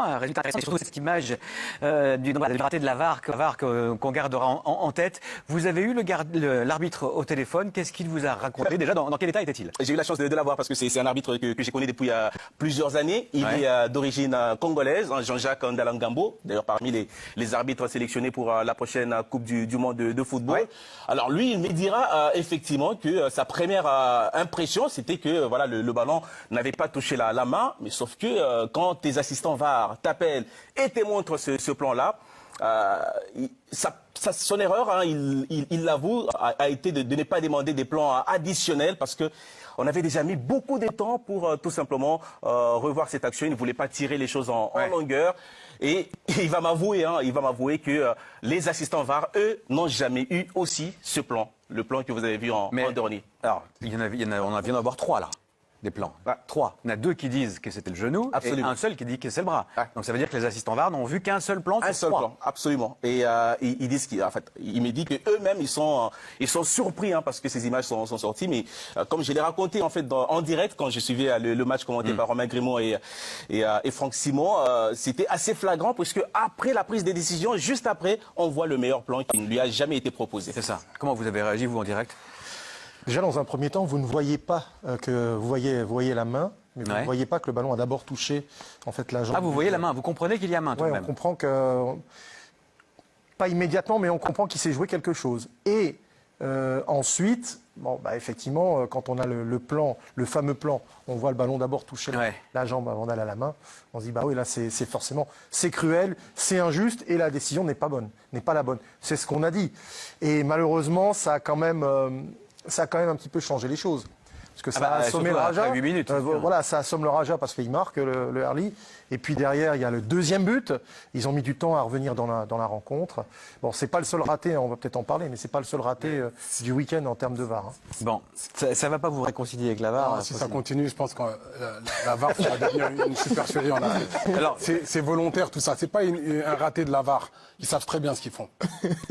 Un résultat intéressant, surtout cette image du raté de la VAR qu'on gardera en tête. Vous avez eu l'arbitre au téléphone. Qu'est-ce qu'il vous a raconté? Déjà, dans quel état était-il? J'ai eu la chance de l'avoir parce que c'est un arbitre que j'ai connu depuis plusieurs années. Il est d'origine congolaise, Jean-Jacques Ndalangambo, d'ailleurs parmi les arbitres sélectionnés pour la prochaine Coupe du Monde de football. Ouais. Alors lui, il me dira effectivement que sa première impression, c'était que voilà, le ballon n'avait pas touché la main, mais sauf que quand tes assistants VAR t'appelle et te montre ce plan-là, son erreur, hein, il l'avoue, a été de ne pas demander des plans additionnels parce que on avait déjà mis beaucoup de temps pour tout simplement revoir cette action. Il ne voulait pas tirer les choses en longueur. Et il va m'avouer que les assistants VAR, eux, n'ont jamais eu aussi ce plan, le plan que vous avez vu en dernier. Alors, on vient d'avoir 3 là. Des plans. 3. Il y en a 2 qui disent que c'était le genou. Absolument. Et un seul qui dit que c'est le bras. Ouais. Donc ça veut dire que les assistants VAR n'ont vu qu'un seul plan. Un seul plan, absolument. Et ils disent qu'en fait, il me dit qu'eux-mêmes ils sont surpris hein, parce que ces images sont sorties. Mais comme je l'ai raconté en fait en direct quand je suivais le match commenté par Romain Grimaud et Franck Simon, c'était assez flagrant puisque après la prise des décisions, juste après, on voit le meilleur plan qui ne lui a jamais été proposé. C'est ça. Comment vous avez réagi vous en direct? Déjà, dans un premier temps, vous ne voyez pas que vous voyez la main, mais vous ne voyez pas que le ballon a d'abord touché en fait la jambe. Ah, vous voyez la main, vous comprenez qu'il y a main tout de même. On comprend que pas immédiatement, mais on comprend qu'il s'est joué quelque chose. Et ensuite, bon, bah, effectivement, quand on a le plan, le fameux plan, on voit le ballon d'abord toucher la jambe avant d'aller à la main. On se dit bah oui, là c'est forcément c'est cruel, c'est injuste et la décision n'est pas bonne, n'est pas la bonne. C'est ce qu'on a dit. Et malheureusement, ça a quand même un petit peu changé les choses. Parce que ça a assommé le Raja. 8 minutes. Voilà, ça assomme le Raja parce qu'il marque le Herli. Et puis derrière, il y a le deuxième but. Ils ont mis du temps à revenir dans la rencontre. Bon, c'est pas le seul raté, on va peut-être en parler, mais c'est pas le seul raté du week-end en termes de VAR. Hein. Bon, ça va pas vous réconcilier avec la VAR? Non, si ça continue, je pense que la VAR va devenir une supercherie en Afrique. Alors, c'est volontaire tout ça. C'est pas un raté de la VAR. Ils savent très bien ce qu'ils font.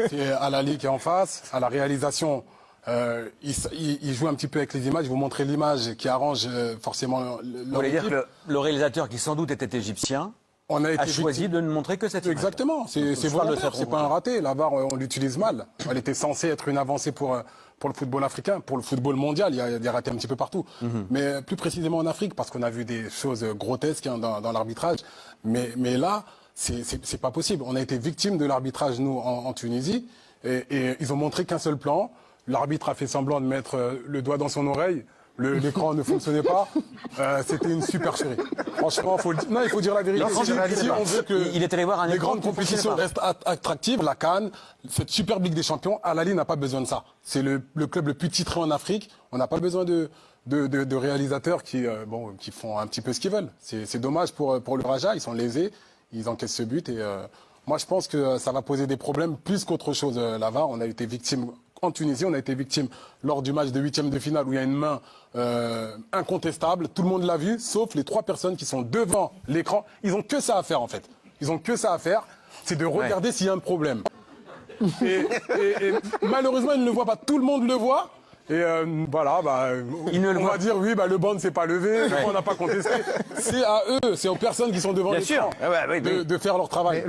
C'est à la Ligue qui est en face, à la réalisation. Il joue un petit peu avec les images, vous montrez l'image qui arrange forcément Vous voulez dire que le réalisateur, qui sans doute était égyptien, a choisi de ne montrer que cette image. Exactement, c'est volontaire, c'est pas un raté. La VAR, on l'utilise mal. Elle était censée être une avancée pour le football africain, pour le football mondial. Il y a des ratés un petit peu partout. Mais plus précisément en Afrique, parce qu'on a vu des choses grotesques hein, dans l'arbitrage. Mais là, c'est pas possible. On a été victime de l'arbitrage, nous, en Tunisie. Et ils ont montré qu'un seul plan. L'arbitre a fait semblant de mettre le doigt dans son oreille. L'écran ne fonctionnait pas. C'était une supercherie. Franchement, il faut dire la vérité. Si on veut que les grandes compétitions restent attractives, la CAN, cette super Ligue des Champions, Al Ahly n'a pas besoin de ça. C'est le club le plus titré en Afrique. On n'a pas besoin de réalisateurs qui font un petit peu ce qu'ils veulent. C'est dommage pour le Raja. Ils sont lésés. Ils encaissent ce but. Et moi, je pense que ça va poser des problèmes plus qu'autre chose. La VAR, on a été victime. En Tunisie, on a été victime lors du match de 8e de finale où il y a une main incontestable. Tout le monde l'a vu, sauf les 3 personnes qui sont devant l'écran. Ils ont que ça à faire, en fait. Ils ont que ça à faire, c'est de regarder s'il y a un problème. Et malheureusement, ils ne le voient pas. Tout le monde le voit. Et voilà, on va dire oui, le banc ne s'est pas levé, on n'a pas contesté. C'est à eux, c'est aux personnes qui sont devant l'écran de faire leur travail.